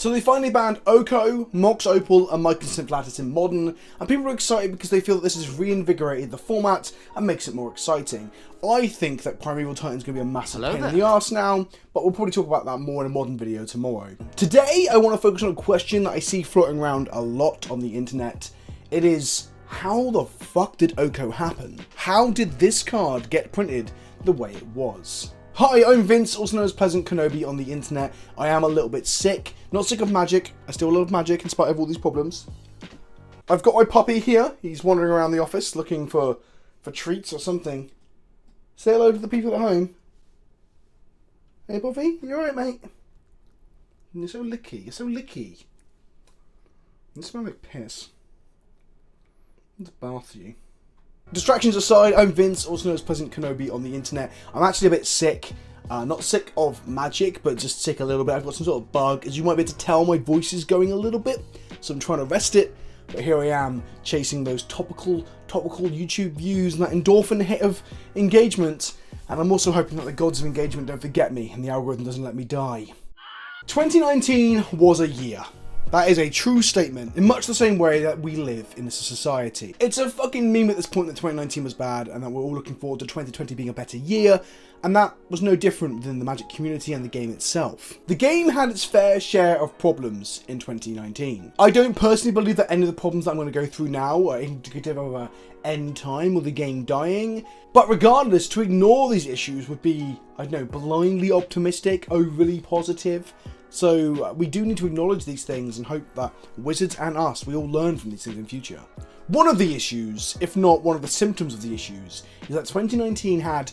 So they finally banned Oko, Mox Opal and Mycosynth Lattice in Modern, and people are excited because they feel that this has reinvigorated the format and makes it more exciting. I think that Primeval Titan's going to be a massive pain in the arse now, but we'll probably talk about that more in a Modern video tomorrow. Today, I want to focus on a question that I see floating around a lot on the internet. It is, how the fuck did Oko happen? How did this card get printed the way it was? Hi, I'm Vince, also known as PleasantKenobi on the internet. I am a little bit sick. Not sick of magic. I still love magic in spite of all these problems. I've got my puppy here. He's wandering around the office looking for treats or something. Say hello to the people at home. Hey, Buffy, you alright, mate? You're so licky. You're so licky. You smell like piss. Let's bath you. Distractions aside, I'm Vince, also known as PleasantKenobi on the internet. I'm actually a bit sick. Not sick of magic, but just sick a little bit. I've got some sort of bug. As you might be able to tell, my voice is going a little bit, so I'm trying to rest it. But here I am, chasing those topical YouTube views and that endorphin hit of engagement. And I'm also hoping that the gods of engagement don't forget me and the algorithm doesn't let me die. 2019 was a year. That is a true statement, in much the same way that we live in this society. It's a fucking meme at this point that 2019 was bad and that we're all looking forward to 2020 being a better year, and that was no different within the Magic community and the game itself. The game had its fair share of problems in 2019. I don't personally believe that any of the problems that I'm going to go through now are indicative of an end time or the game dying, but regardless, to ignore these issues would be, I don't know, blindly optimistic, overly positive. So we do need to acknowledge these things and hope that Wizards and us, we all learn from these things in future. One of the issues, if not one of the symptoms of the issues, is that 2019 had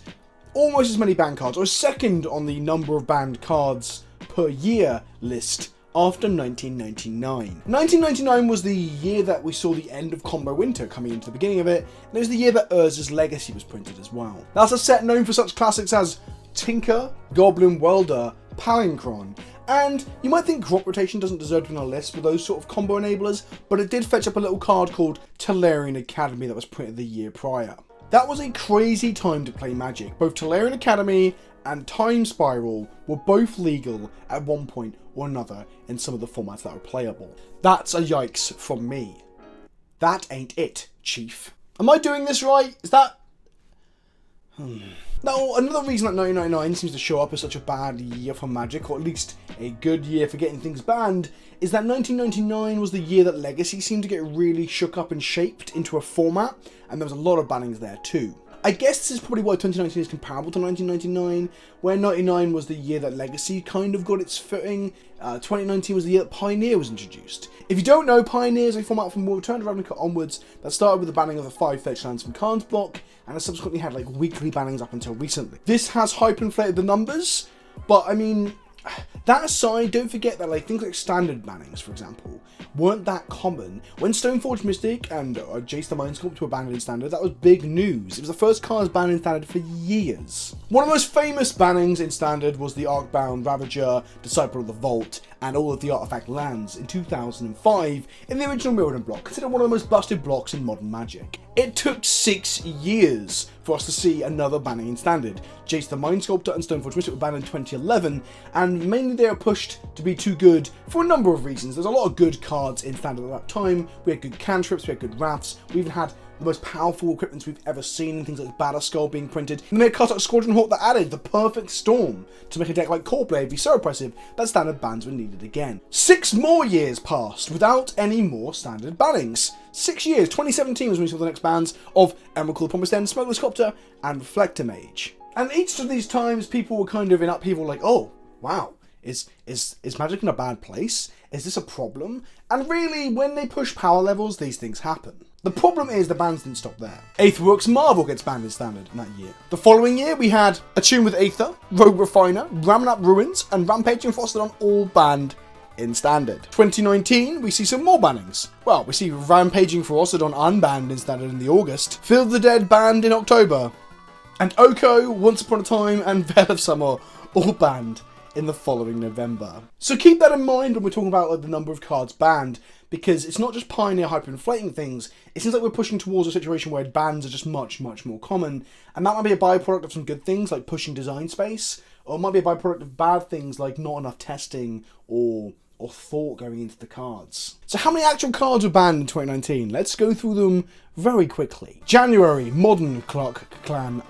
almost as many banned cards, or second on the number of banned cards per year list after 1999. 1999 was the year that we saw the end of Combo Winter coming into the beginning of it, and it was the year that Urza's Legacy was printed as well. That's a set known for such classics as Tinker, Goblin Welder, Palinchron. And you might think Crop Rotation doesn't deserve to be on a list for those sort of combo enablers, but it did fetch up a little card called Tolarian Academy that was printed the year prior. That was a crazy time to play Magic. Both Tolarian Academy and Time Spiral were both legal at one point or another in some of the formats that were playable. That's a yikes from me. That ain't it, Chief. Am I doing this right? Is that... Now, another reason that 1999 seems to show up as such a bad year for Magic, or at least a good year for getting things banned, is that 1999 was the year that Legacy seemed to get really shook up and shaped into a format, and there was a lot of bannings there too. I guess this is probably why 2019 is comparable to 1999, where 99 was the year that Legacy kind of got its footing. 2019 was the year that Pioneer was introduced. If you don't know, Pioneer is a format from Return to Ravnica onwards that started with the banning of the 5 fetch lands from Karn's block, and has subsequently had like weekly bannings up until recently. This has hyperinflated the numbers, but I mean, that aside, don't forget that like things like standard bannings, for example, weren't that common. When Stoneforge Mystic and Jace the Mind Sculptor were banned in standard, that was big news. It was the first cards banned in standard for years. One of the most famous bannings in standard was the Arcbound Ravager, Disciple of the Vault, and all of the artifact lands in 2005 in the original Mirrodin block, considered one of the most busted blocks in modern Magic. It took 6 years for us to see another banning in standard. Jace the Mind Sculptor and Stoneforge Mystic were banned in 2011, and mainly they are pushed to be too good for a number of reasons. There's a lot of good cards in standard at that time. We had good cantrips, we had good wraths, we even had the most powerful equipments we've ever seen, things like Batterskull being printed. And then they cut out Squadron Hawk that added the perfect storm to make a deck like Coreblade be so oppressive that standard bans were needed again. 6 more years passed without any more standard bannings. 6 years, 2017 was when we saw the next bans of Emerald Call the Promised End, Smokeless Copter, and Reflector Mage. And each of these times people were kind of in upheaval like, oh, wow, is Magic in a bad place? Is this a problem? And really, when they push power levels, these things happen. The problem is the bans didn't stop there. Aetherworks Marvel gets banned in standard in that year. The following year we had Attune with Aether, Rogue Refiner, Ramunap Ruins, and Rampaging Frostodon all banned in standard. 2019 we see some more bannings. Well, we see Rampaging Frostodon unbanned in standard in the August, Field of the Dead banned in October, and Oko, Once Upon a Time, and Veil of Summer all banned in the following November. So keep that in mind when we're talking about like, the number of cards banned, because it's not just Pioneer hyperinflating things, it seems like we're pushing towards a situation where bans are just much more common, and that might be a byproduct of some good things like pushing design space, or it might be a byproduct of bad things like not enough testing or or thought going into the cards. So how many actual cards were banned in 2019? Let's go through them very quickly. January, Modern Clan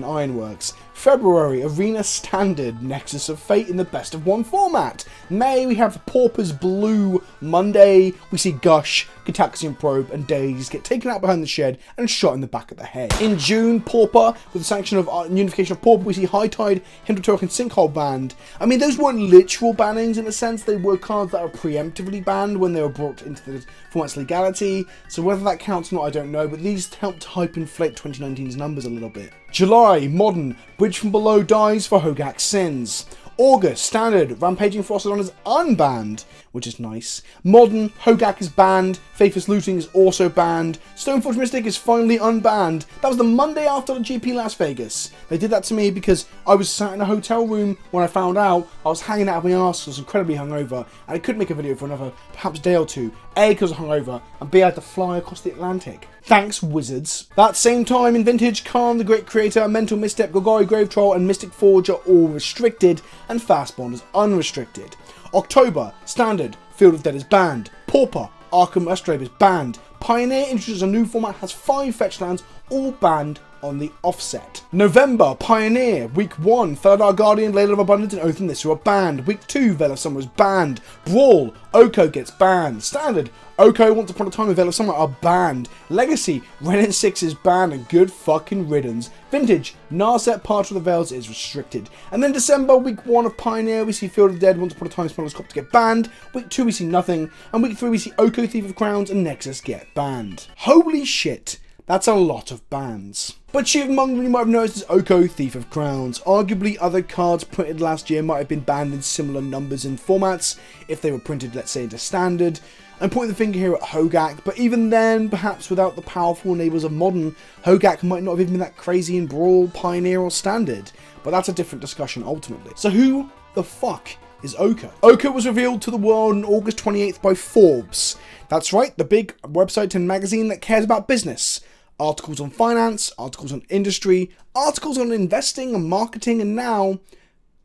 Ironworks. February, Arena Standard, Nexus of Fate in the best of one format. May, we have Pauper's Blue. Monday, we see Gush, Gataxian Probe, and Daze get taken out behind the shed and shot in the back of the head. In June, Pauper, with the sanction of unification of Pauper, we see High Tide, Himmeltorch, and Sinkhole banned. I mean, those weren't literal bannings in a sense, they were cards that are preemptively banned when they were brought into the format's legality, so whether that counts or not, I don't know, but these helped hyperinflate 2019's numbers a little bit. July, Modern, Bridge from Below dies for Hogak's sins. August, Standard, Rampaging Frostodon is unbanned, which is nice. Modern, Hogak is banned. Faithless Looting is also banned. Stoneforge Mystic is finally unbanned. That was the Monday after the GP Las Vegas. They did that to me because I was sat in a hotel room when I found out. I was hanging out of my arse, I was incredibly hungover, and I couldn't make a video for another perhaps day or two. A, because I was hungover, and B, I had to fly across the Atlantic. Thanks, wizards. That same time in Vintage, Khan the Great Creator, Mental Misstep, Golgari Grave Troll, and Mystic Forge are all restricted, and Fastbond is unrestricted. October, Standard, Field of Dead is banned. Pauper, Arkham Astrabe is banned. Pioneer introduces a new format, has 5 fetch lands, all banned on the offset. November, Pioneer, Week 1, Third Guardian, Ladle of Abundance, and Oath and This are banned. Week 2, Veil of Summer is banned. Brawl, Oko gets banned. Standard, Oko, Once Upon a Time, and Veil of Summer are banned. Legacy, Ren and 6 is banned, and good fucking riddance. Vintage, Narset, Part of the Veils is restricted. And then December, Week 1 of Pioneer, we see Field of the Dead, Once Upon a Time, Smeller's Cop to get banned. Week 2, we see nothing. And Week 3, we see Oko, Thief of Crowns, and Nexus get banned. Holy shit. That's a lot of bans. But chief among them you might have noticed is Oko, Thief of Crowns. Arguably other cards printed last year might have been banned in similar numbers and formats if they were printed, let's say, into Standard. I'm pointing the finger here at Hogak, but even then, perhaps without the powerful enablers of Modern, Hogak might not have even been that crazy in Brawl, Pioneer or Standard. But that's a different discussion ultimately. So who the fuck is Oko? Oko was revealed to the world on August 28th by Forbes. That's right, the big website and magazine that cares about business. Articles on finance, articles on industry, articles on investing and marketing, and now,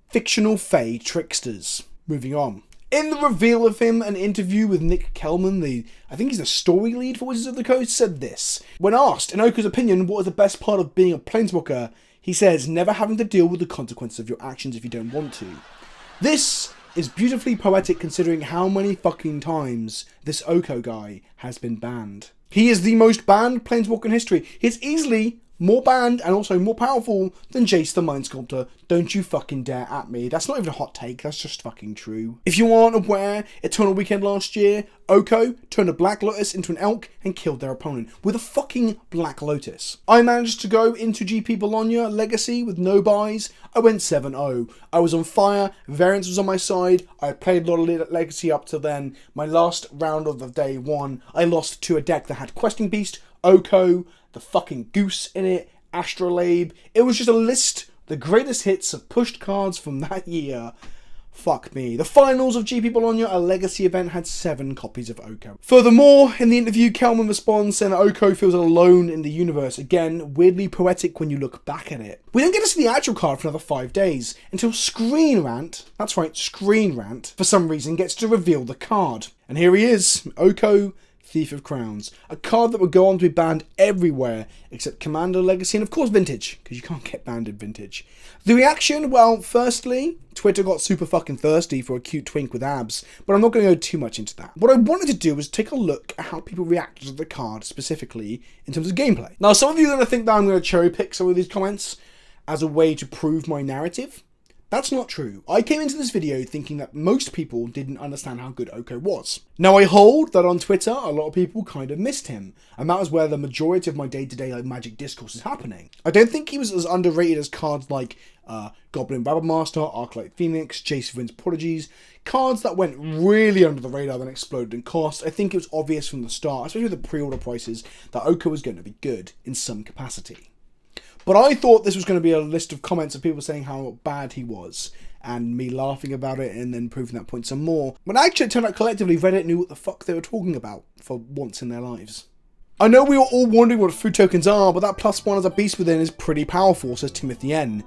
fictional fae tricksters. Moving on. In the reveal of him, an interview with Nick Kelman, I think he's the story lead for Wizards of the Coast, said this. When asked, in Oko's opinion, what is the best part of being a Planeswalker, he says, never having to deal with the consequences of your actions if you don't want to. This is beautifully poetic considering how many fucking times this Oko guy has been banned. He is the most banned Planeswalker in history. He's easily more banned and also more powerful than Jace the Mind Sculptor. Don't you fucking dare at me. That's not even a hot take, that's just fucking true. If you aren't aware, Eternal Weekend last year, Oko turned a Black Lotus into an Elk and killed their opponent with a fucking Black Lotus. I managed to go into GP Bologna Legacy with no buys. I went 7-0. I was on fire, variance was on my side, I had played a lot of Legacy up to then. My last round of the day 1, I lost to a deck that had Questing Beast, Oko, the fucking Goose in it, Astrolabe. It was just a list, the greatest hits of pushed cards from that year. Fuck me. The finals of GP Bologna, a legacy event, had 7 copies of Oko. Furthermore, in the interview, Kelman responds saying that Oko feels alone in the universe. Again, weirdly poetic when you look back at it. We don't get to see the actual card for another 5 days, until Screen Rant, that's right, Screen Rant, for some reason gets to reveal the card. And here he is, Oko, Thief of Crowns, a card that would go on to be banned everywhere except Commander, Legacy, and of course Vintage, because you can't get banned in Vintage. The reaction, well, firstly, Twitter got super fucking thirsty for a cute twink with abs, but I'm not going to go too much into that. What I wanted to do was take a look at how people reacted to the card specifically in terms of gameplay. Now, some of you are going to think that I'm going to cherry pick some of these comments as a way to prove my narrative. That's not true. I came into this video thinking that most people didn't understand how good Oko was. Now I hold that on Twitter, a lot of people kind of missed him, and that was where the majority of my day-to-day Magic discourse is happening. I don't think he was as underrated as cards like Goblin Rabblemaster, Arclight Phoenix, Jace Vryn's Prodigies, cards that went really under the radar then exploded in cost. I think it was obvious from the start, especially with the pre-order prices, that Oko was going to be good in some capacity. But I thought this was going to be a list of comments of people saying how bad he was, and me laughing about it and then proving that point some more. When actually it turned out collectively Reddit knew what the fuck they were talking about for once in their lives. I know we were all wondering what food tokens are, but that +1 as a beast within is pretty powerful, says Timothy N.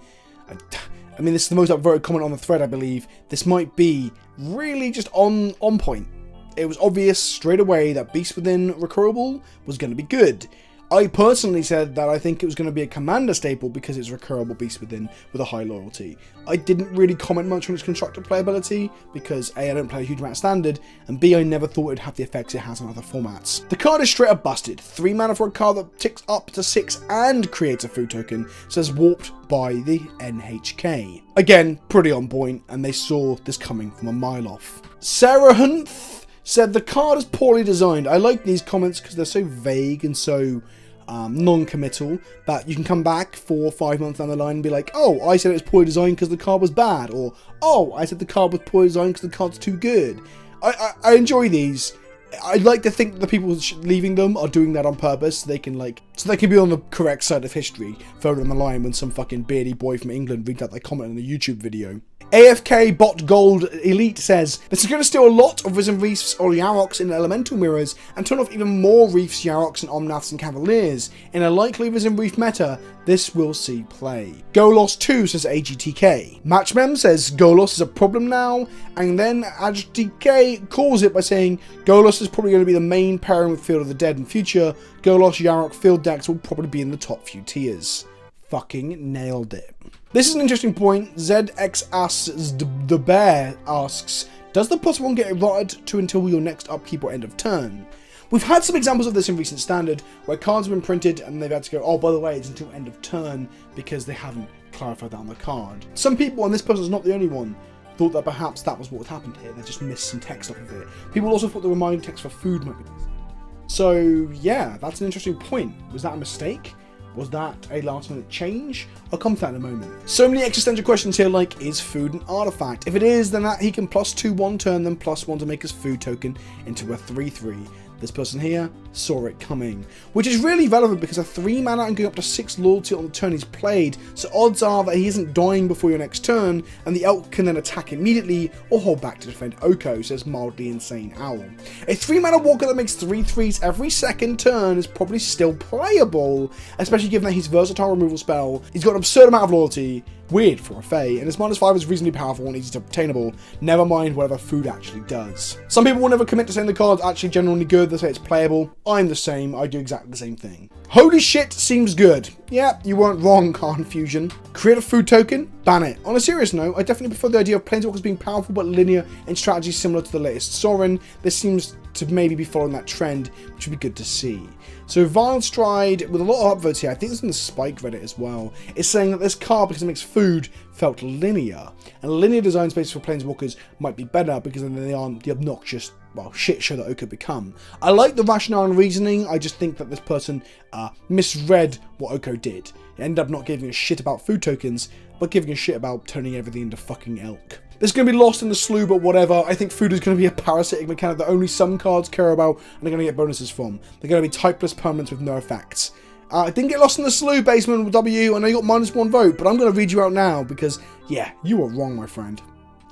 I mean, this is the most upvoted comment on the thread, I believe. This might be really just on point. It was obvious straight away that Beast Within recurable was going to be good. I personally said that I think it was going to be a commander staple because it's recurable Beast Within with a high loyalty. I didn't really comment much on its constructed playability because A, I don't play a huge amount of standard, and B, I never thought it'd have the effects it has on other formats. The card is straight up busted. 3 mana for a card that ticks up to 6 and creates a food token, says warped by the NHK. Again, pretty on point, and they saw this coming from a mile off. Sarah Hunt said the card is poorly designed. I like these comments because they're so vague and so non-committal that you can come back 4 or 5 months down the line and be like, oh, I said it was poorly designed because the card was bad, or oh, I said the card was poorly designed because the card's too good. I enjoy these. I like to think that the people leaving them are doing that on purpose so they can be on the correct side of history further down the line when some fucking beardy boy from England reads out their comment in a YouTube video. AFK Bot Gold Elite says, this is going to steal a lot of Risen Reefs or Yaroks in elemental mirrors and turn off even more Reefs, Yaroks and Omnaths and Cavaliers. In a likely Risen Reef meta, this will see play. Golos 2 says AGTK. Matchmem says Golos is a problem now, and then AGTK calls it by saying Golos is probably going to be the main pairing with Field of the Dead in future. Golos Yarok field decks will probably be in the top few tiers. Fucking nailed it. This is an interesting point. ZXAS the Bear asks, does the +1 get eroded to until your next upkeep or end of turn? We've had some examples of this in recent standard where cards have been printed and they've had to go, oh, by the way, it's until end of turn because they haven't clarified that on the card. Some people, and this person's not the only one, thought that perhaps that was what had happened here. They just missed some text off of it. People also thought the reminder text for food might be missing. So yeah, that's an interesting point. Was that a mistake? Was that a last minute change? I'll come to that in a moment. So many existential questions here like, is food an artifact? If it is, then that he can +2 1 turn, then +1 to make his food token into a 3/3. This person here saw it coming, which is really relevant because a 3 mana and going up to 6 loyalty on the turn he's played, so odds are that he isn't dying before your next turn, and the elk can then attack immediately or hold back to defend Oko, says Mildly Insane Owl. A 3 mana walker that makes 3/3s every second turn is probably still playable, especially given that he's versatile removal spell, he's got an absurd amount of loyalty, weird for a Fae, and his -5 is reasonably powerful and easy to obtainable, never mind whatever food actually does. Some people will never commit to saying the card's actually genuinely good, they say it's playable. I'm the same, I do exactly the same thing. Holy shit, seems good. Yeah, you weren't wrong, Khan Fusion. Create a food token, ban it. On a serious note, I definitely prefer the idea of Planeswalkers being powerful but linear in strategy similar to the latest Sorin. This seems to maybe be following that trend, which would be good to see. So Vile Stride, with a lot of upvotes here, I think it's in the Spike Reddit as well, is saying that this card, because it makes food, felt linear. And linear design spaces for Planeswalkers might be better because then they aren't the obnoxious, well, shit show that it could become. I like the rationale and reasoning, I just think that this person misread what Oko did. It ended up not giving a shit about food tokens, but giving a shit about turning everything into fucking elk. This is going to be lost in the slew, but whatever. I think food is going to be a parasitic mechanic that only some cards care about and they're going to get bonuses from. They're going to be typeless permanents with no effects. Didn't get lost in the slew, Basement W. I know you got -1 vote, but I'm going to read you out now because, yeah, you were wrong, my friend.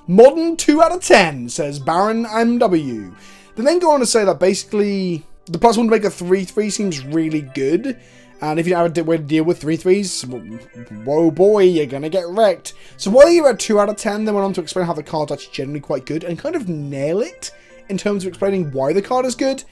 Modern 2 out of 10, says Baron MW. They then go on to say that basically the +1 to make a 3/3 seems really good. And if you have a way to deal with 3/3s, whoa boy, you're gonna get wrecked. So while you're at 2 out of 10, they went on to explain how the card's actually generally quite good and kind of nail it in terms of explaining why the card is good.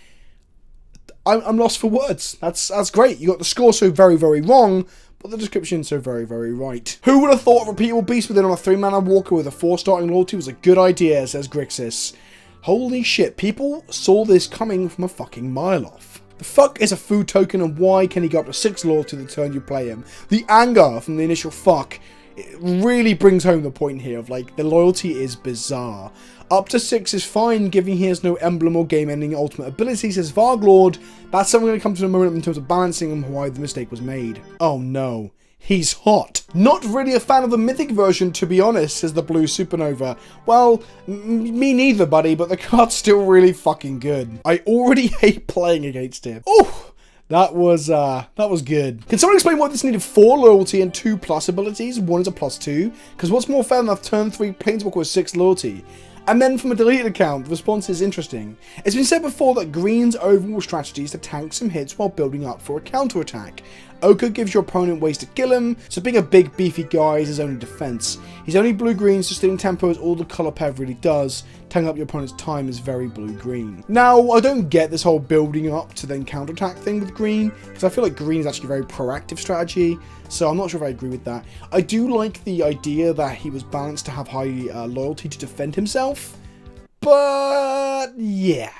I'm lost for words. That's great. You got the score so very, very wrong, but the description so very, very right. Who would have thought of a repeatable Beast Within on a 3 mana walker with a 4 starting loyalty was a good idea, says Grixis. Holy shit, people saw this coming from a fucking mile off. The fuck is a food token and why can he go up to 6 loyalty the turn you play him? The anger from the initial fuck, it really brings home the point here of like, the loyalty is bizarre. Up to 6 is fine, given he has no emblem or game-ending ultimate ability, says Varglord. That's something we're going to come to in a moment in terms of balancing and why the mistake was made. Oh no. He's hot. Not really a fan of the mythic version, to be honest, says the Blue Supernova. Well, me neither, buddy, but the card's still really fucking good. I already hate playing against him. Oh, that was good. Can someone explain why this needed 4 loyalty and 2+ abilities? 1 is a +2. Because what's more fair than a turn 3 Planeswalker with 6 loyalty? And then from a deleted account, the response is interesting. It's been said before that Green's overall strategy is to tank some hits while building up for a counterattack. Oko gives your opponent ways to kill him, so being a big beefy guy is his only defense. He's only blue-green, so stealing tempo is all the color pair really does. Taking up your opponent's time is very blue-green. Now, I don't get this whole building up to then counterattack thing with green, because I feel like green is actually a very proactive strategy, so I'm not sure if I agree with that. I do like the idea that he was balanced to have high loyalty to defend himself, but yeah,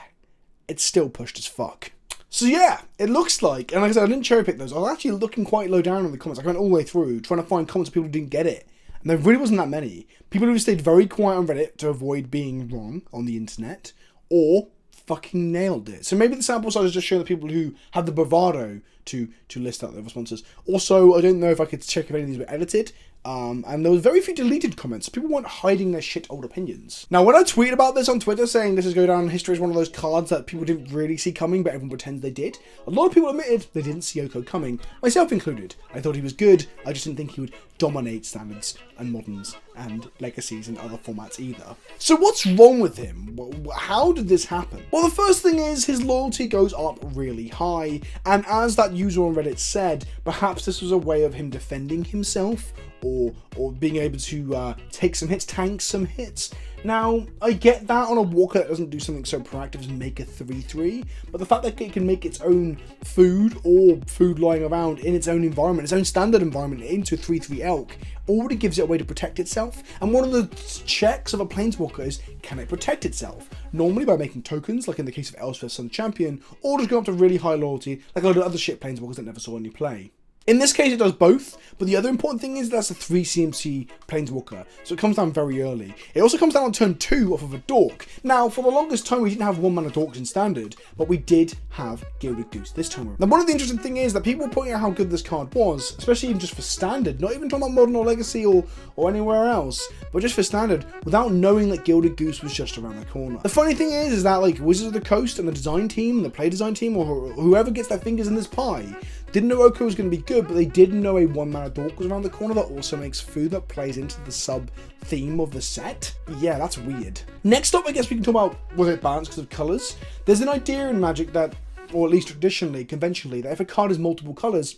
it's still pushed as fuck. So yeah, it looks like, and like I said, I didn't cherry pick those. I was actually looking quite low down in the comments. I went all the way through trying to find comments of people who didn't get it. And there really wasn't that many. People who stayed very quiet on Reddit to avoid being wrong on the internet, or fucking nailed it. So maybe the sample size is just showing the people who had the bravado to list out their responses. Also, I don't know if I could check if any of these were edited. And there was very few deleted comments. People weren't hiding their shit old opinions. Now, when I tweet about this on Twitter saying this is going down in history as one of those cards that people didn't really see coming, but everyone pretends they did, a lot of people admitted they didn't see Oko coming, myself included. I thought he was good, I just didn't think he would dominate standards and moderns and legacies and other formats either. So what's wrong with him? How did this happen? Well, the first thing is his loyalty goes up really high, and as that user on Reddit said, perhaps this was a way of him defending himself, or being able to take some hits, tank some hits. Now, I get that on a walker that doesn't do something so proactive as make a 3-3, but the fact that it can make its own food or food lying around in its own environment, its own standard environment, into a 3-3 elk, already gives it a way to protect itself. And one of the checks of a planeswalker is, can it protect itself? Normally by making tokens, like in the case of Elspeth's Sun Champion, or just go up to really high loyalty, like a lot of other shit planeswalkers that never saw any play. In this case, it does both, but the other important thing is that's a 3 CMC Planeswalker, so it comes down very early. It also comes down on turn 2 off of a Dork. Now, for the longest time, we didn't have 1-mana Dorks in Standard, but we did have Gilded Goose this time around. Now, one of the interesting things is that people were pointing out how good this card was, especially even just for Standard, not even talking about Modern or Legacy or anywhere else, but just for Standard, without knowing that Gilded Goose was just around the corner. The funny thing is that like Wizards of the Coast and the design team, the play design team, or whoever gets their fingers in this pie, didn't know Oko was going to be good, but they did know a 1-mana Dork was around the corner that also makes food that plays into the sub-theme of the set. Yeah, that's weird. Next up, I guess we can talk about, was it balanced because of colours? There's an idea in Magic that, or at least traditionally, conventionally, that if a card is multiple colours,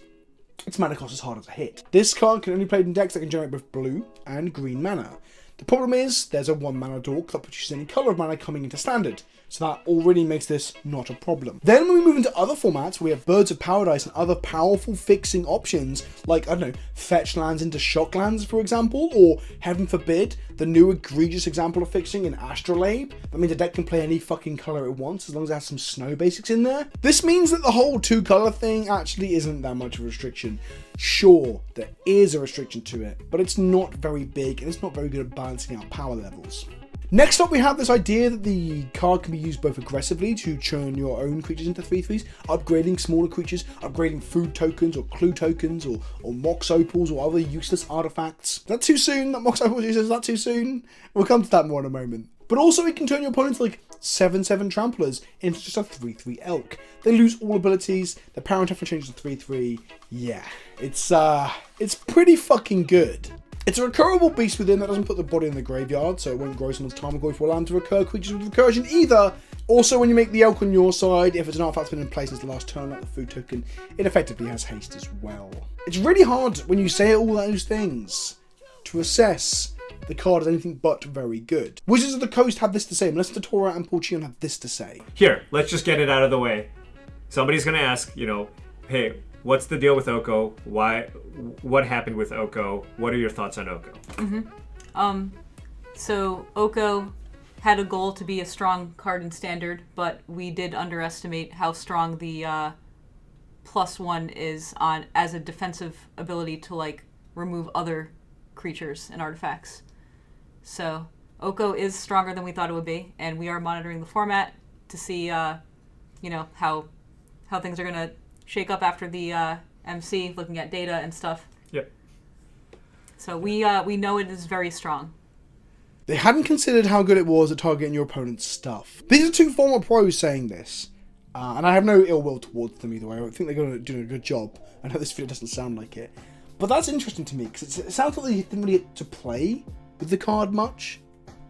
its mana cost is harder to hit. This card can only be played in decks that can generate both blue and green mana. The problem is, there's a 1-mana Dork that produces any colour of mana coming into Standard, so that already makes this not a problem. Then when we move into other formats, we have Birds of Paradise and other powerful fixing options, like, I don't know, fetch lands into shock lands, for example, or, heaven forbid, the new egregious example of fixing in Astrolabe. That means a deck can play any fucking colour it wants, as long as it has some snow basics in there. This means that the whole 2-colour thing actually isn't that much of a restriction. Sure, there is a restriction to it, but it's not very big, and it's not very good at balancing out power levels. Next up, we have this idea that the card can be used both aggressively to churn your own creatures into 3/3s, upgrading smaller creatures, upgrading food tokens or clue tokens or Mox Opals or other useless artifacts. Is that too soon? That Mox Opals uses, is that too soon? We'll come to that more in a moment. But also it can turn your opponents like 7/7 Tramplers into just a 3/3 Elk. They lose all abilities, their power and toughness changes to 3/3. Yeah, it's pretty fucking good. It's a recurable beast within that doesn't put the body in the graveyard, so it won't grow someone's Tarmogoyf for land to recur creatures with recursion either. Also, when you make the Elk on your side, if it's an artifact that's been in place since the last turn, like the food token, it effectively has haste as well. It's really hard when you say all those things to assess the card as anything but very good. Wizards of the Coast had this to say, Melissa Tora and Paul Cheon had this to say. Here, let's just get it out of the way. Somebody's going to ask, hey, what's the deal with Oko? What happened with Oko? What are your thoughts on Oko? So Oko had a goal to be a strong card in Standard, but we did underestimate how strong the +1 is on as a defensive ability to like remove other creatures and artifacts. So Oko is stronger than we thought it would be, and we are monitoring the format to see, how things are gonna shake up after the MC, looking at data and stuff. Yep. So we know it is very strong. They hadn't considered how good it was at targeting your opponent's stuff. These are two former pros saying this, and I have no ill will towards them either way. I think they're going to do a good job. I know this video doesn't sound like it, but that's interesting to me because it sounds like they didn't really get to play with the card much.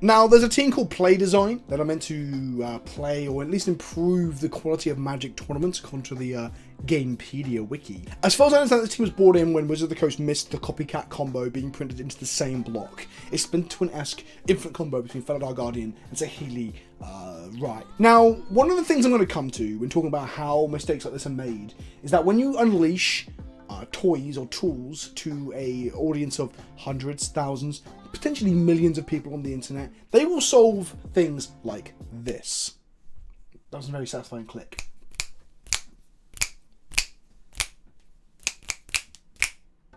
Now, there's a team called Play Design that are meant to play or at least improve the quality of Magic tournaments according to the Gamepedia wiki. As far as I understand, this team was brought in when Wizards of the Coast missed the copycat combo being printed into the same block. It's been twin-esque infinite combo between Felidar Guardian and Saheeli Rai. Now, one of the things I'm going to come to when talking about how mistakes like this are made is that when you unleash toys or tools to a audience of hundreds, thousands, potentially millions of people on the internet, they will solve things like this. That was a very satisfying click.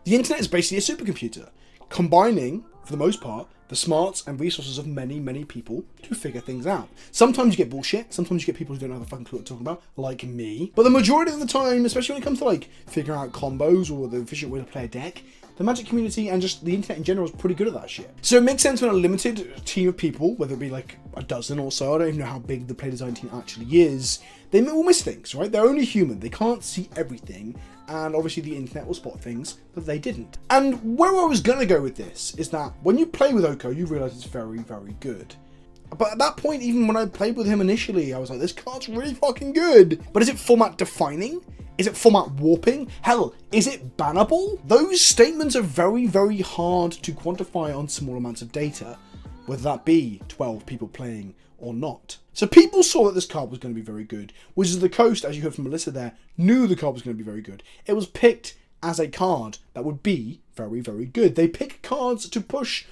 The internet is basically a supercomputer, combining, for the most part, the smarts and resources of many, many people to figure things out. Sometimes you get bullshit, sometimes you get people who don't have a fucking clue what they're talking about, like me. But the majority of the time, especially when it comes to like figuring out combos or the efficient way to play a deck, the Magic community and just the internet in general is pretty good at that shit. So it makes sense when a limited team of people, whether it be like a dozen or so, I don't even know how big the play design team actually is, they will miss things, right? They're only human, they can't see everything, and obviously the internet will spot things that they didn't. And where I was going to go with this is that when you play with Oko, you realise it's very, very good. But at that point, even when I played with him initially, I was like, this card's really fucking good. But is it format defining? Is it format warping? Hell, is it bannable? Those statements are very, very hard to quantify on small amounts of data, whether that be 12 people playing or not. So people saw that this card was going to be very good. Wizards of the Coast, as you heard from Melissa there, knew the card was going to be very good. It was picked as a card that would be very, very good. They pick cards to push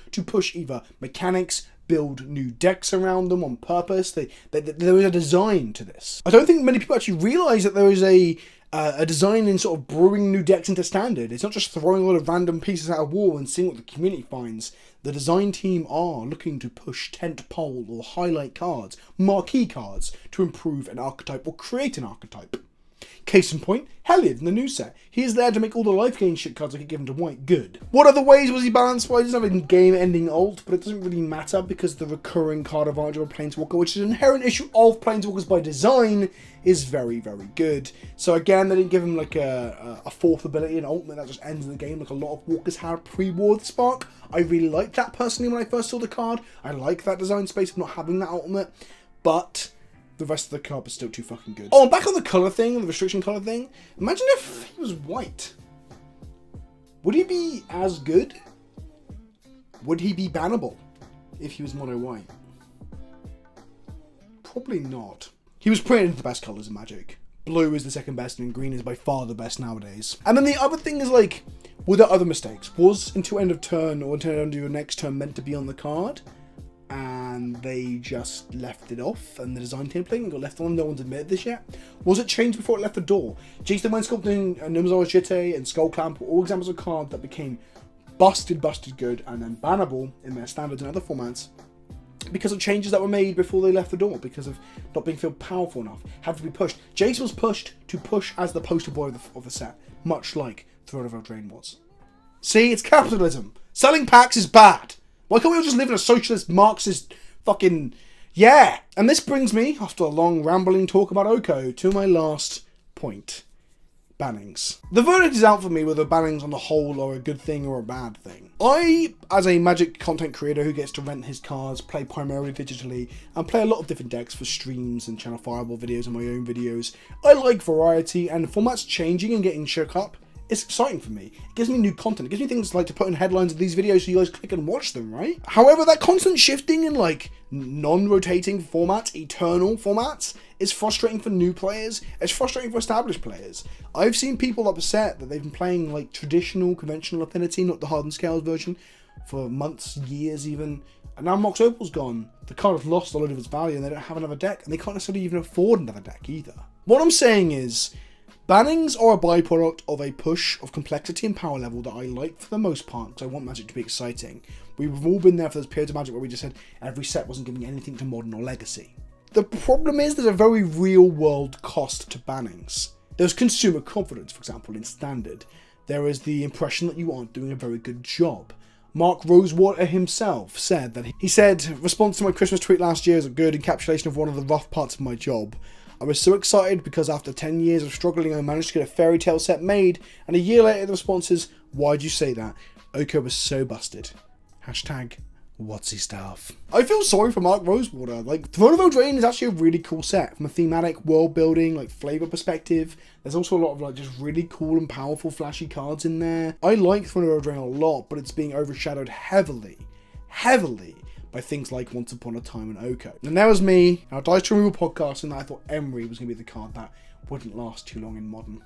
either mechanics, build new decks around them on purpose. There was a design to this. I don't think many people actually realise that there is a design in sort of brewing new decks into standard. It's not just throwing a lot of random pieces at a wall and seeing what the community finds. The design team are looking to push tentpole or highlight cards, marquee cards, to improve an archetype or create an archetype. Case in point, Helliod in the new set. He is there to make all the life gain shit cards I could give him to white good. What other ways was he balanced? Well, he doesn't have a game-ending ult, but it doesn't really matter because the recurring card advantage of a Planeswalker, which is an inherent issue of Planeswalkers by design, is very, very good. So again, they didn't give him like a fourth ability, an ultimate that just ends in the game like a lot of walkers had pre-War with Spark. I really liked that personally when I first saw the card. I like that design space of not having that ultimate, but the rest of the card is still too fucking good. Oh, and back on the colour thing, the restriction colour thing. Imagine if he was white. Would he be as good? Would he be bannable if he was mono white? Probably not. He was printed into the best colours in Magic. Blue is the second best and green is by far the best nowadays. And then the other thing is like, were there other mistakes? Was into end of turn or into end of your next turn meant to be on the card? And they just left it off, and the design template got left on. No one's admitted this yet. Was it changed before it left the door? Jace the Mind Sculpting, Numazara Jitte, and Skull Clamp were all examples of cards that became busted good, and then bannable in their standards and other formats because of changes that were made before they left the door, because of not being feel powerful enough, had to be pushed. Jace was pushed to push as the poster boy of the set, much like Throne of Eldraine was. See, it's capitalism. Selling packs is bad. Why can't we all just live in a socialist, Marxist fucking... Yeah! And this brings me, after a long rambling talk about Oko, to my last point. Bannings. The verdict is out for me whether bannings on the whole are a good thing or a bad thing. I, as a Magic content creator who gets to rent his cards, play primarily digitally, and play a lot of different decks for streams and Channel Fireball videos and my own videos, I like variety, and formats changing and getting shook up. It's exciting for me. It gives me new content. It gives me things like to put in headlines of these videos so you guys click and watch them, right? However, that constant shifting in like non-rotating formats, eternal formats, is frustrating for new players. It's frustrating for established players. I've seen people upset that they've been playing like traditional, conventional Affinity, not the Hardened Scales version, for months, years even. And now Mox Opal's gone. The card has lost a lot of its value and they don't have another deck. And they can't necessarily even afford another deck either. What I'm saying is, bannings are a byproduct of a push of complexity and power level that I like for the most part, because I want Magic to be exciting. We've all been there for those periods of Magic where we just said every set wasn't giving anything to Modern or Legacy. The problem is there's a very real world cost to bannings. There's consumer confidence, for example, in Standard. There is the impression that you aren't doing a very good job. Mark Rosewater himself said that response to my Christmas tweet last year is a good encapsulation of one of the rough parts of my job. I was so excited because after 10 years of struggling I managed to get a fairy tale set made, and a year later the response is, why'd you say that? Oko was so busted. Hashtag WOTC stuff. I feel sorry for Mark Rosewater. Like, Throne of Eldraine is actually a really cool set from a thematic, world building, like flavor perspective. There's also a lot of like just really cool and powerful flashy cards in there. I like Throne of Eldraine a lot, but it's being overshadowed heavily by things like Once Upon a Time and Oko. And that was me, our Dice Removal podcast, and I thought Emery was going to be the card that wouldn't last too long in Modern.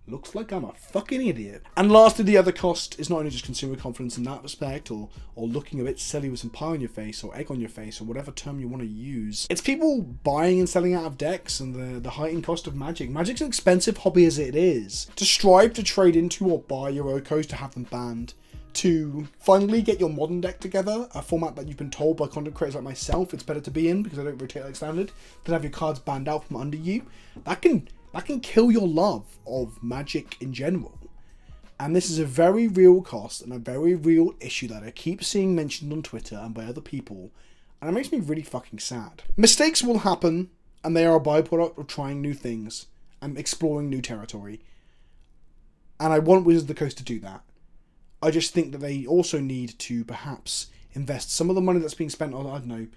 Looks like I'm a fucking idiot. And lastly, the other cost is not only just consumer confidence in that respect, or looking a bit silly with some pie on your face, or egg on your face, or whatever term you want to use. It's people buying and selling out of decks, and the heightened cost of Magic. Magic's an expensive hobby as it is. To strive to trade into or buy your Okos to have them banned, to finally get your Modern deck together, a format that you've been told by content creators like myself it's better to be in because I don't rotate like standard, than have your cards banned out from under you, that can kill your love of Magic in general. And this is a very real cost and a very real issue that I keep seeing mentioned on Twitter and by other people, and it makes me really fucking sad. Mistakes will happen, and they are a byproduct of trying new things and exploring new territory. And I want Wizards of the Coast to do that. I just think that they also need to perhaps invest some of the money that's being spent on, I don't know,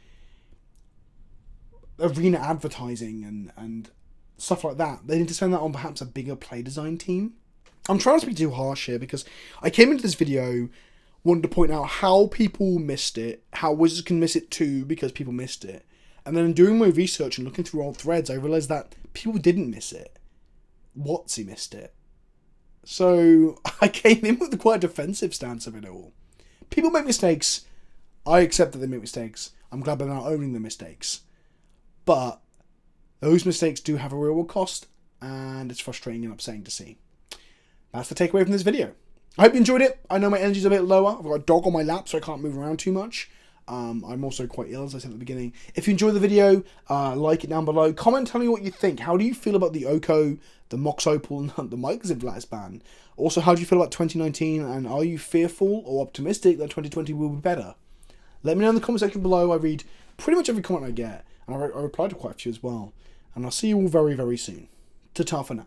arena advertising and stuff like that. They need to spend that on perhaps a bigger play design team. I'm trying not to be too harsh here because I came into this video wanting to point out how people missed it, how Wizards can miss it too because people missed it. And then doing my research and looking through old threads, I realised that people didn't miss it. WOTC missed it. So I came in with quite a defensive stance of it all. People make mistakes. I accept that they make mistakes. I'm glad they're not owning the mistakes. But those mistakes do have a real world cost, and it's frustrating and upsetting to see. That's the takeaway from this video. I hope you enjoyed it. I know my energy's a bit lower. I've got a dog on my lap, so I can't move around too much. I'm also quite ill, as I said at the beginning. If you enjoyed the video, like it down below. Comment telling me what you think. How do you feel about the Oko, the Mox Opal, and the Mycosynth Lattice ban? Also, how do you feel about 2019, and are you fearful or optimistic that 2020 will be better? Let me know in the comment section below. I read pretty much every comment I get, and I reply to quite a few as well. And I'll see you all very, very soon. Ta-ta for now.